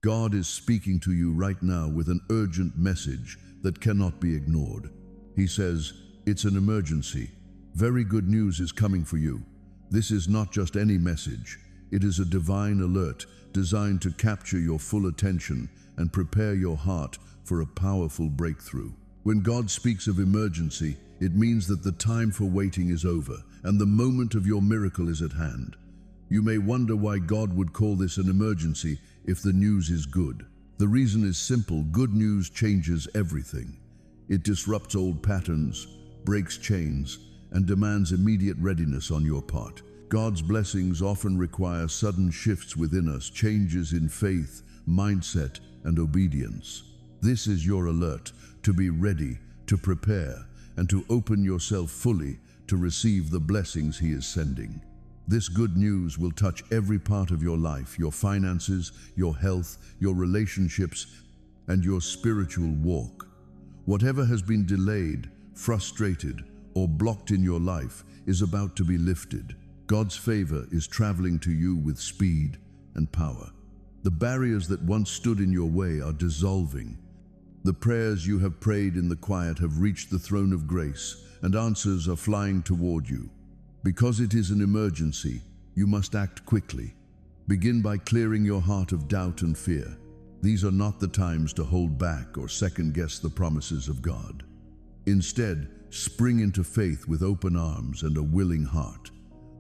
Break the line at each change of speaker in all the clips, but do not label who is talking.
God is speaking to you right now with an urgent message that cannot be ignored. He says, it's an emergency. Very good news is coming for you. This is not just any message. It is a divine alert designed to capture your full attention and prepare your heart for a powerful breakthrough. When God speaks of emergency, it means that the time for waiting is over and the moment of your miracle is at hand. You may wonder why God would call this an emergency if the news is good. The reason is simple. Good news changes everything. It disrupts old patterns, breaks chains, and demands immediate readiness on your part. God's blessings often require sudden shifts within us, changes in faith, mindset, and obedience. This is your alert to be ready, to prepare, and to open yourself fully to receive the blessings He is sending. This good news will touch every part of your life, your finances, your health, your relationships, and your spiritual walk. Whatever has been delayed, frustrated, or blocked in your life is about to be lifted. God's favor is traveling to you with speed and power. The barriers that once stood in your way are dissolving. The prayers you have prayed in the quiet have reached the throne of grace, and answers are flying toward you. Because it is an emergency, you must act quickly. Begin by clearing your heart of doubt and fear. These are not the times to hold back or second-guess the promises of God. Instead, spring into faith with open arms and a willing heart.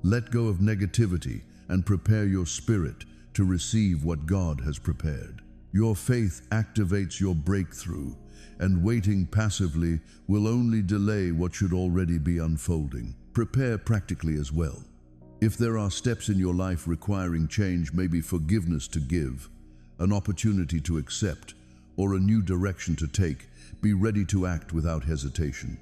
Let go of negativity and prepare your spirit to receive what God has prepared. Your faith activates your breakthrough, and waiting passively will only delay what should already be unfolding. Prepare practically as well. If there are steps in your life requiring change, maybe forgiveness to give, an opportunity to accept, or a new direction to take, be ready to act without hesitation.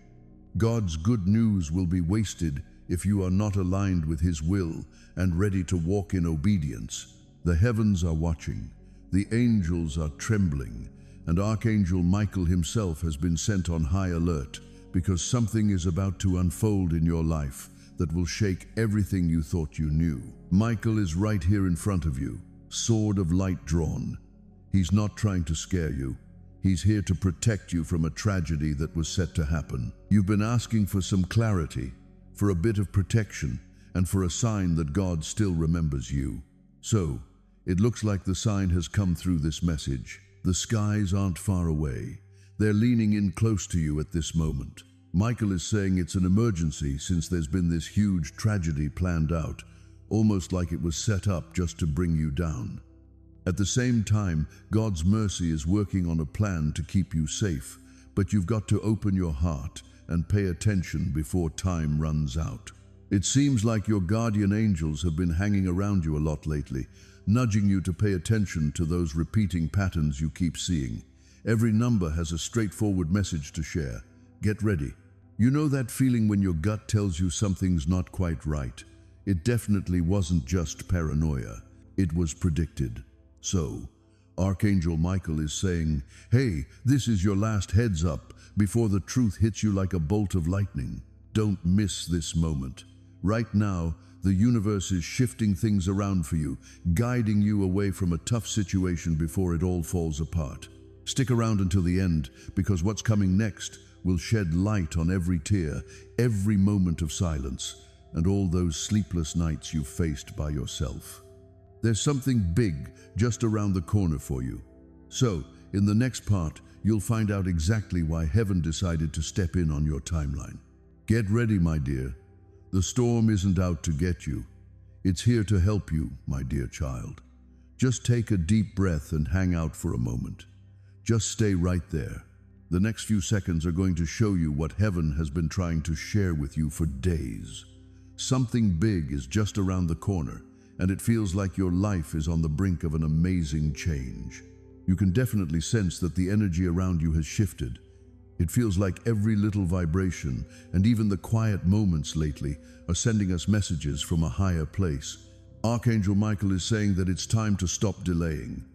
God's good news will be wasted if you are not aligned with His will and ready to walk in obedience. The heavens are watching, the angels are trembling, and Archangel Michael himself has been sent on high alert because something is about to unfold in your life that will shake everything you thought you knew. Michael is right here in front of you, sword of light drawn. He's not trying to scare you. He's here to protect you from a tragedy that was set to happen. You've been asking for some clarity, for a bit of protection, and for a sign that God still remembers you. So, it looks like the sign has come through this message. The skies aren't far away. They're leaning in close to you at this moment. Michael is saying it's an emergency since there's been this huge tragedy planned out, almost like it was set up just to bring you down. At the same time, God's mercy is working on a plan to keep you safe, but you've got to open your heart and pay attention before time runs out. It seems like your guardian angels have been hanging around you a lot lately, nudging you to pay attention to those repeating patterns you keep seeing. Every number has a straightforward message to share. Get ready. You know that feeling when your gut tells you something's not quite right? It definitely wasn't just paranoia. It was predicted. So, Archangel Michael is saying, hey, this is your last heads up before the truth hits you like a bolt of lightning. Don't miss this moment. Right now, the universe is shifting things around for you, guiding you away from a tough situation before it all falls apart. Stick around until the end, because what's coming next will shed light on every tear, every moment of silence, and all those sleepless nights you've faced by yourself. There's something big just around the corner for you. So, in the next part, you'll find out exactly why heaven decided to step in on your timeline. Get ready, my dear. The storm isn't out to get you. It's here to help you, my dear child. Just take a deep breath and hang out for a moment. Just stay right there. The next few seconds are going to show you what heaven has been trying to share with you for days. Something big is just around the corner, and it feels like your life is on the brink of an amazing change. You can definitely sense that the energy around you has shifted. It feels like every little vibration, and even the quiet moments lately, are sending us messages from a higher place. Archangel Michael is saying that it's time to stop delaying.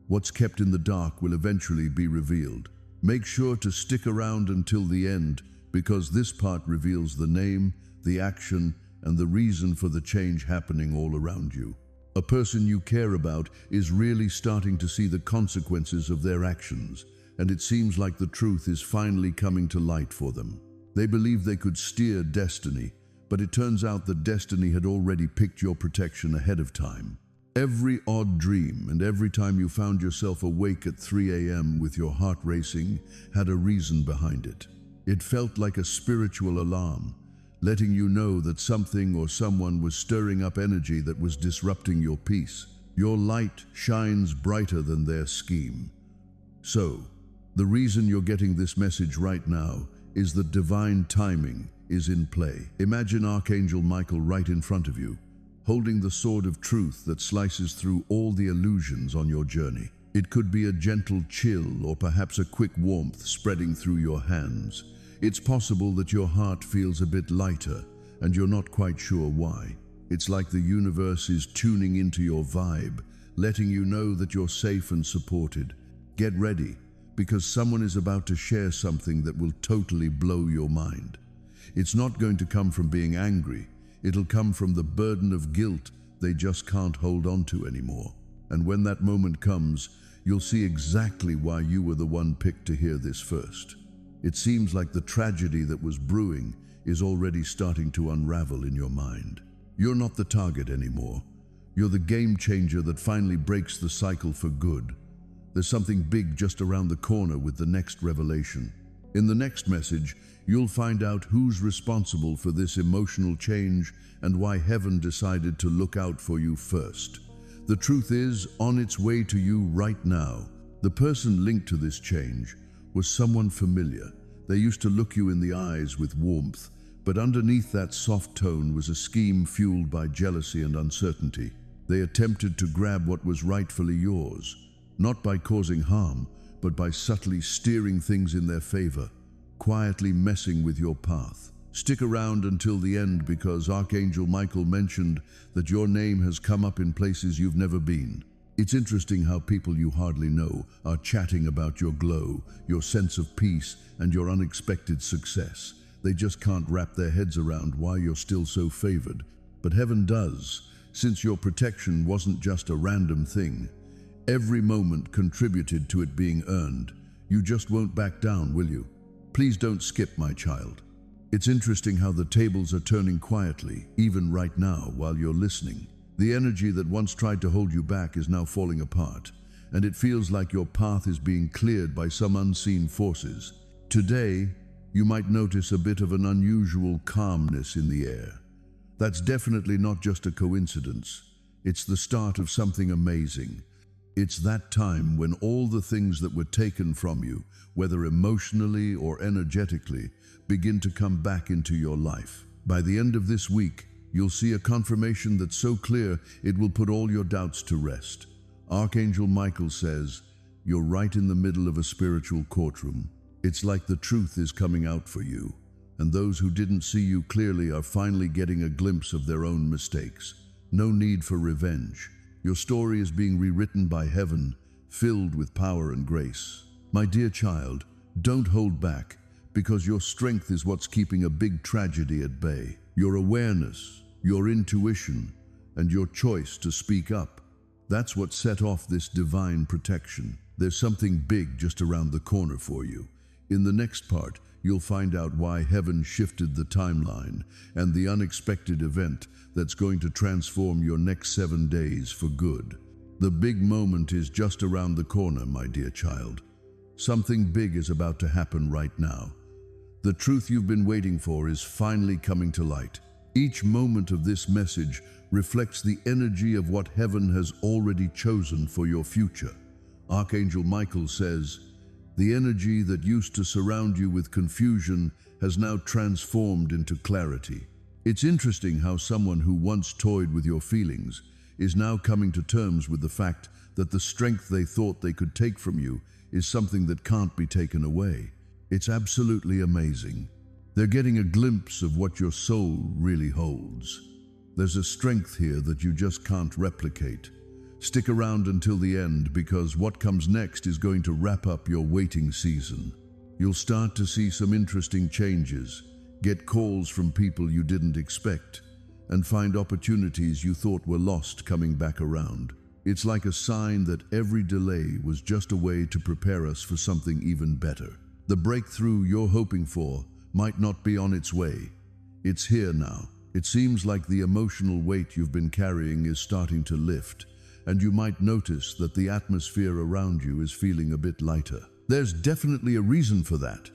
What's kept in the dark will eventually be revealed. Make sure to stick around until the end, because this part reveals the name, the action, and the reason for the change happening all around you. A person you care about is really starting to see the consequences of their actions, and it seems like the truth is finally coming to light for them. They believe they could steer destiny, but it turns out that destiny had already picked your protection ahead of time. Every odd dream and every time you found yourself awake at 3 a.m. with your heart racing had a reason behind it. It felt like a spiritual alarm, letting you know that something or someone was stirring up energy that was disrupting your peace. Your light shines brighter than their scheme. So, the reason you're getting this message right now is that divine timing is in play. Imagine Archangel Michael right in front of you, holding the sword of truth that slices through all the illusions on your journey. It could be a gentle chill or perhaps a quick warmth spreading through your hands. It's possible that your heart feels a bit lighter and you're not quite sure why. It's like the universe is tuning into your vibe, letting you know that you're safe and supported. Get ready, because someone is about to share something that will totally blow your mind. It's not going to come from being angry. It'll come from the burden of guilt they just can't hold on to anymore. And when that moment comes, you'll see exactly why you were the one picked to hear this first. It seems like the tragedy that was brewing is already starting to unravel in your mind. You're not the target anymore. You're the game changer that finally breaks the cycle for good. There's something big just around the corner with the next revelation. In the next message, you'll find out who's responsible for this emotional change and why heaven decided to look out for you first. The truth is on its way to you right now. The person linked to this change was someone familiar. They used to look you in the eyes with warmth, but underneath that soft tone was a scheme fueled by jealousy and uncertainty. They attempted to grab what was rightfully yours, not by causing harm, but by subtly steering things in their favor, quietly messing with your path. Stick around until the end, because Archangel Michael mentioned that your name has come up in places you've never been. It's interesting how people you hardly know are chatting about your glow, your sense of peace, and your unexpected success. They just can't wrap their heads around why you're still so favored. But heaven does, since your protection wasn't just a random thing. Every moment contributed to it being earned. You just won't back down, will you? Please don't skip, my child. It's interesting how the tables are turning quietly, even right now while you're listening. The energy that once tried to hold you back is now falling apart, and it feels like your path is being cleared by some unseen forces. Today, you might notice a bit of an unusual calmness in the air. That's definitely not just a coincidence. It's the start of something amazing. It's that time when all the things that were taken from you, whether emotionally or energetically, begin to come back into your life. By the end of this week, you'll see a confirmation that's so clear it will put all your doubts to rest. Archangel Michael says, you're right in the middle of a spiritual courtroom. It's like the truth is coming out for you, and those who didn't see you clearly are finally getting a glimpse of their own mistakes. No need for revenge. Your story is being rewritten by heaven, filled with power and grace. My dear child, don't hold back, because your strength is what's keeping a big tragedy at bay. Your awareness, your intuition, and your choice to speak up. That's what set off this divine protection. There's something big just around the corner for you. In the next part, you'll find out why heaven shifted the timeline and the unexpected event that's going to transform your next 7 days for good. The big moment is just around the corner, my dear child. Something big is about to happen right now. The truth you've been waiting for is finally coming to light. Each moment of this message reflects the energy of what heaven has already chosen for your future. Archangel Michael says, the energy that used to surround you with confusion has now transformed into clarity. It's interesting how someone who once toyed with your feelings is now coming to terms with the fact that the strength they thought they could take from you is something that can't be taken away. It's absolutely amazing. They're getting a glimpse of what your soul really holds. There's a strength here that you just can't replicate. Stick around until the end, because what comes next is going to wrap up your waiting season. You'll start to see some interesting changes, get calls from people you didn't expect, and find opportunities you thought were lost coming back around. It's like a sign that every delay was just a way to prepare us for something even better. The breakthrough you're hoping for might not be on its way. It's here now. It seems like the emotional weight you've been carrying is starting to lift, and you might notice that the atmosphere around you is feeling a bit lighter. There's definitely a reason for that.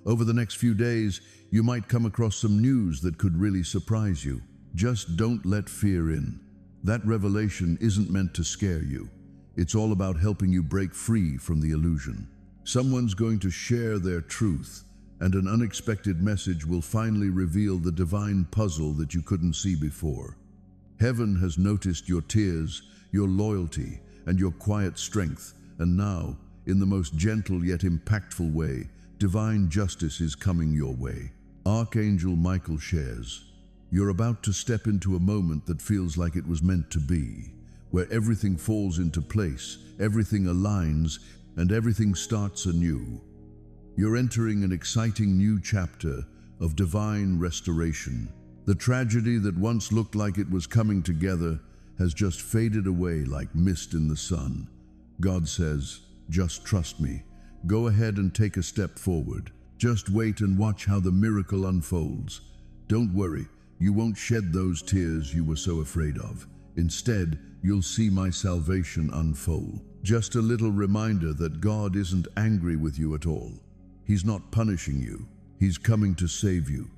Over the next few days, you might come across some news that could really surprise you. Just don't let fear in. That revelation isn't meant to scare you. It's all about helping you break free from the illusion. Someone's going to share their truth, and an unexpected message will finally reveal the divine puzzle that you couldn't see before. Heaven has noticed your tears, your loyalty, and your quiet strength, and now, in the most gentle yet impactful way, divine justice is coming your way. Archangel Michael shares, "You're about to step into a moment that feels like it was meant to be, where everything falls into place, everything aligns, and everything starts anew. You're entering an exciting new chapter of divine restoration. The tragedy that once looked like it was coming together has just faded away like mist in the sun. God says, just trust me. Go ahead and take a step forward. Just wait and watch how the miracle unfolds. Don't worry, you won't shed those tears you were so afraid of. Instead, you'll see my salvation unfold. Just a little reminder that God isn't angry with you at all. He's not punishing you. He's coming to save you.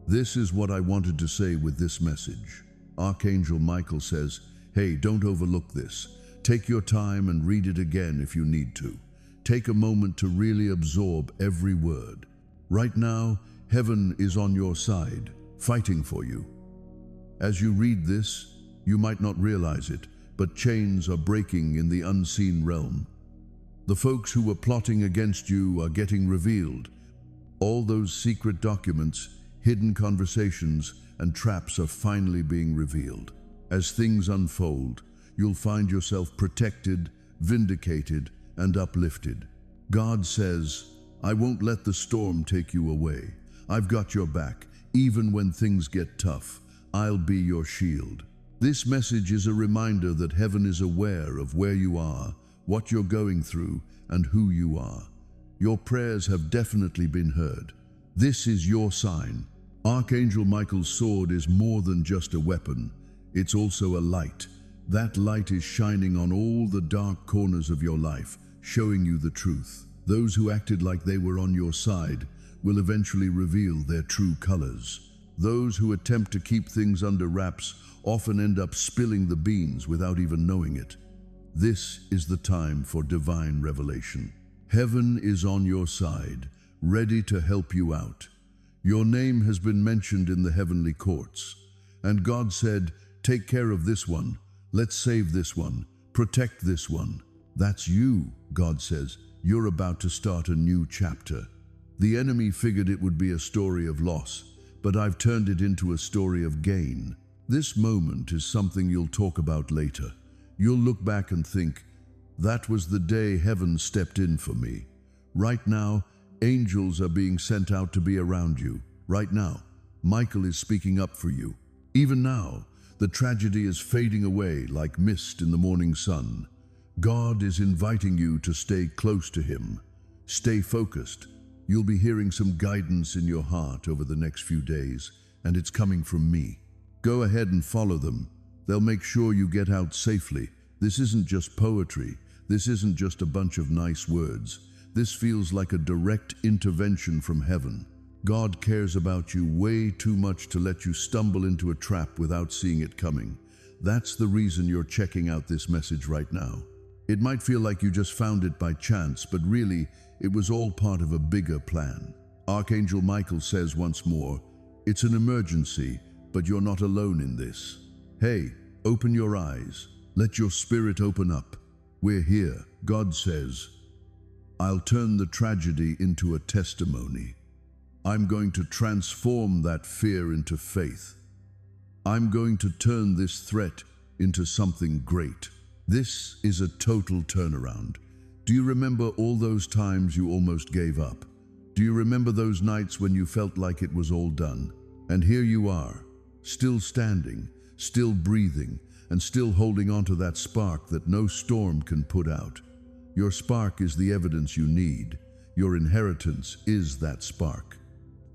This is what I wanted to say with this message. Archangel Michael says, hey, don't overlook this. Take your time and read it again if you need to. Take a moment to really absorb every word. Right now, heaven is on your side, fighting for you. As you read this, you might not realize it, but chains are breaking in the unseen realm. The folks who were plotting against you are getting revealed. All those secret documents, hidden conversations, and traps are finally being revealed. As things unfold, you'll find yourself protected, vindicated, and uplifted. God says, I won't let the storm take you away. I've got your back. Even when things get tough, I'll be your shield. This message is a reminder that heaven is aware of where you are, what you're going through, and who you are. Your prayers have definitely been heard. This is your sign. Archangel Michael's sword is more than just a weapon. It's also a light. That light is shining on all the dark corners of your life, showing you the truth. Those who acted like they were on your side will eventually reveal their true colors. Those who attempt to keep things under wraps often end up spilling the beans without even knowing it. This is the time for divine revelation. Heaven is on your side, ready to help you out. Your name has been mentioned in the heavenly courts, and God said, take care of this one. Let's save this one. Protect this one. That's you, God says. You're about to start a new chapter. The enemy figured it would be a story of loss, but I've turned it into a story of gain. This moment is something you'll talk about later. You'll look back and think, that was the day heaven stepped in for me. Right now, angels are being sent out to be around you. Right now, Michael is speaking up for you. Even now, the tragedy is fading away like mist in the morning sun. God is inviting you to stay close to him. Stay focused. You'll be hearing some guidance in your heart over the next few days, and it's coming from me. Go ahead and follow them. They'll make sure you get out safely. This isn't just poetry. This isn't just a bunch of nice words. This feels like a direct intervention from heaven. God cares about you way too much to let you stumble into a trap without seeing it coming. That's the reason you're checking out this message right now. It might feel like you just found it by chance, but really, it was all part of a bigger plan. Archangel Michael says once more, it's an emergency, but you're not alone in this. Hey, open your eyes. Let your spirit open up. We're here. God says, I'll turn the tragedy into a testimony. I'm going to transform that fear into faith. I'm going to turn this threat into something great. This is a total turnaround. Do you remember all those times you almost gave up? Do you remember those nights when you felt like it was all done? And here you are. still standing, still breathing, and still holding on to that spark that no storm can put out. Your spark is the evidence you need. Your inheritance is that spark.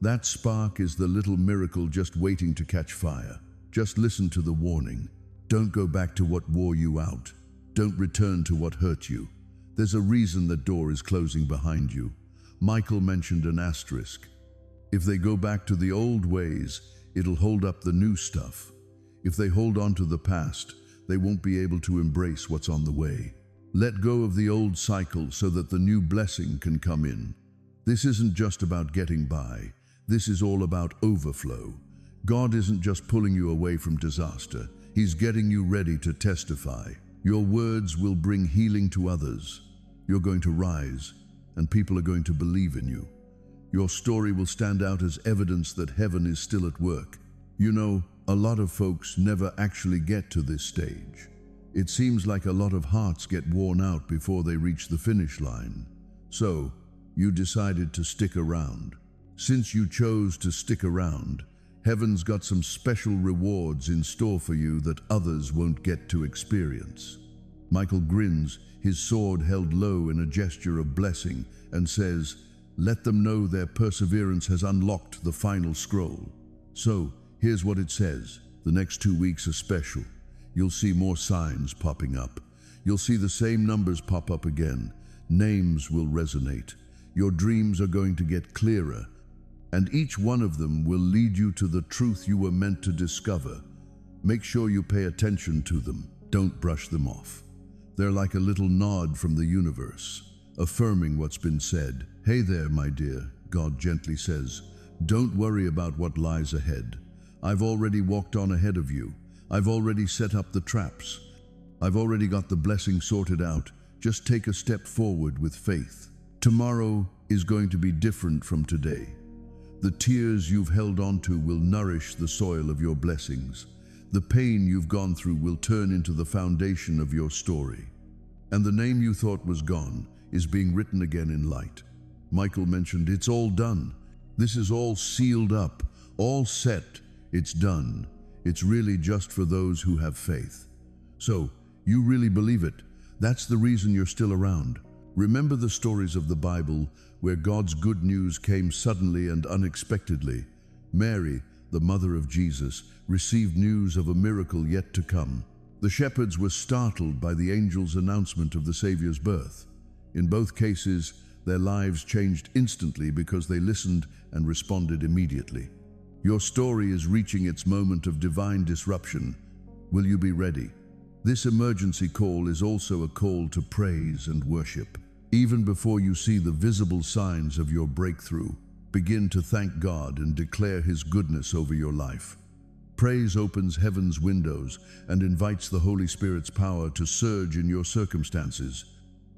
That spark is the little miracle just waiting to catch fire. Just listen to the warning. Don't go back to what wore you out. Don't return to what hurt you. There's a reason the door is closing behind you. Michael mentioned an asterisk. If they go back to the old ways, it'll hold up the new stuff. If they hold on to the past, they won't be able to embrace what's on the way. Let go of the old cycle so that the new blessing can come in. This isn't just about getting by. This is all about overflow. God isn't just pulling you away from disaster. He's getting you ready to testify. Your words will bring healing to others. You're going to rise, and people are going to believe in you. Your story will stand out as evidence that heaven is still at work. You know, a lot of folks never actually get to this stage. It seems like a lot of hearts get worn out before they reach the finish line. So, you decided to stick around. Since you chose to stick around, heaven's got some special rewards in store for you that others won't get to experience. Michael grins, his sword held low in a gesture of blessing, and says, "Let them know their perseverance has unlocked the final scroll." So, here's what it says. The next 2 weeks are special. You'll see more signs popping up. You'll see the same numbers pop up again. Names will resonate. Your dreams are going to get clearer, and each one of them will lead you to the truth you were meant to discover. Make sure you pay attention to them. Don't brush them off. They're like a little nod from the universe, affirming what's been said. "Hey there, my dear," God gently says. "Don't worry about what lies ahead. I've already walked on ahead of you. I've already set up the traps. I've already got the blessing sorted out. Just take a step forward with faith. Tomorrow is going to be different from today. The tears you've held onto will nourish the soil of your blessings. The pain you've gone through will turn into the foundation of your story. And the name you thought was gone is being written again in light." Michael mentioned, "It's all done. This is all sealed up, all set. It's done. It's really just for those who have faith." So, you really believe it. That's the reason you're still around. Remember the stories of the Bible where God's good news came suddenly and unexpectedly. Mary, the mother of Jesus, received news of a miracle yet to come. The shepherds were startled by the angel's announcement of the Savior's birth. In both cases, their lives changed instantly because they listened and responded immediately. Your story is reaching its moment of divine disruption. Will you be ready? This emergency call is also a call to praise and worship. Even before you see the visible signs of your breakthrough, begin to thank God and declare His goodness over your life. Praise opens heaven's windows and invites the Holy Spirit's power to surge in your circumstances.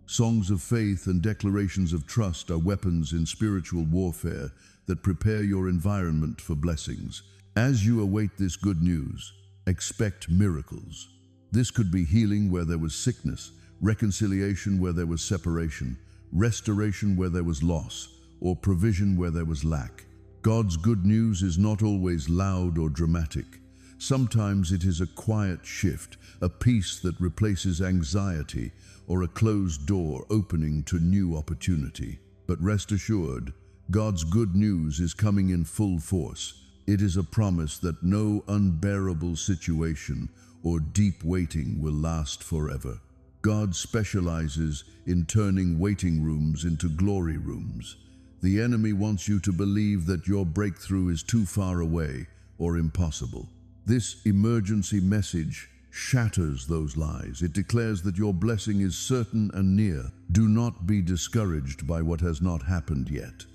Songs of faith and declarations of trust are weapons in spiritual warfare that prepare your environment for blessings. As you await this good news, expect miracles. This could be healing where there was sickness, reconciliation where there was separation, restoration where there was loss, or provision where there was lack. God's good news is not always loud or dramatic. Sometimes it is a quiet shift, a peace that replaces anxiety, or a closed door opening to new opportunity. But rest assured, God's good news is coming in full force. It is a promise that no unbearable situation or deep waiting will last forever. God specializes in turning waiting rooms into glory rooms. The enemy wants you to believe that your breakthrough is too far away or impossible. This emergency message shatters those lies. It declares that your blessing is certain and near. Do not be discouraged by what has not happened yet.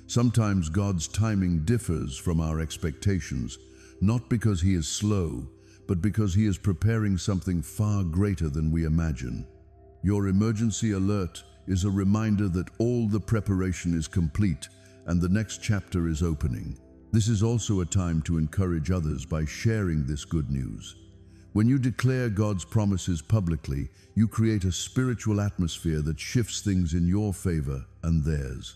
Sometimes God's timing differs from our expectations, not because He is slow, but because He is preparing something far greater than we imagine. Your emergency alert is a reminder that all the preparation is complete and the next chapter is opening. This is also a time to encourage others by sharing this good news. When you declare God's promises publicly, you create a spiritual atmosphere that shifts things in your favor and theirs.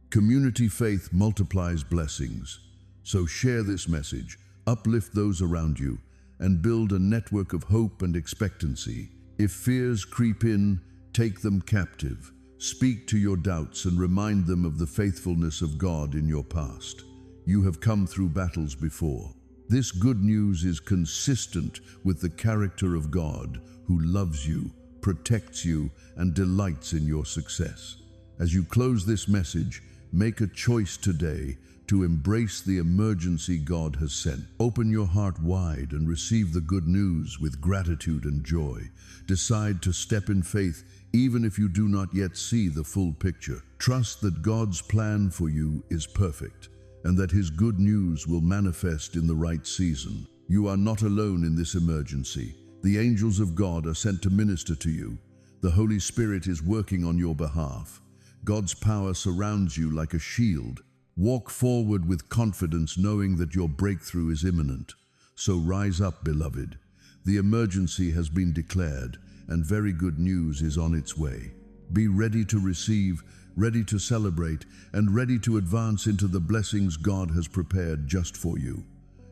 Community faith multiplies blessings. So share this message, uplift those around you, and build a network of hope and expectancy. If fears creep in, take them captive. Speak to your doubts and remind them of the faithfulness of God in your past. You have come through battles before. This good news is consistent with the character of God, who loves you, protects you, and delights in your success. As you close this message, make a choice today to embrace the emergency God has sent. Open your heart wide and receive the good news with gratitude and joy. Decide to step in faith even if you do not yet see the full picture. Trust that God's plan for you is perfect and that His good news will manifest in the right season. You are not alone in this emergency. The angels of God are sent to minister to you. The Holy Spirit is working on your behalf. God's power surrounds you like a shield. Walk forward with confidence, knowing that your breakthrough is imminent. So rise up, beloved. The emergency has been declared, and very good news is on its way. Be ready to receive, ready to celebrate, and ready to advance into the blessings God has prepared just for you.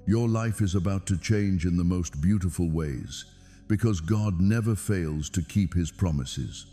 Your life is about to change in the most beautiful ways, because God never fails to keep His promises.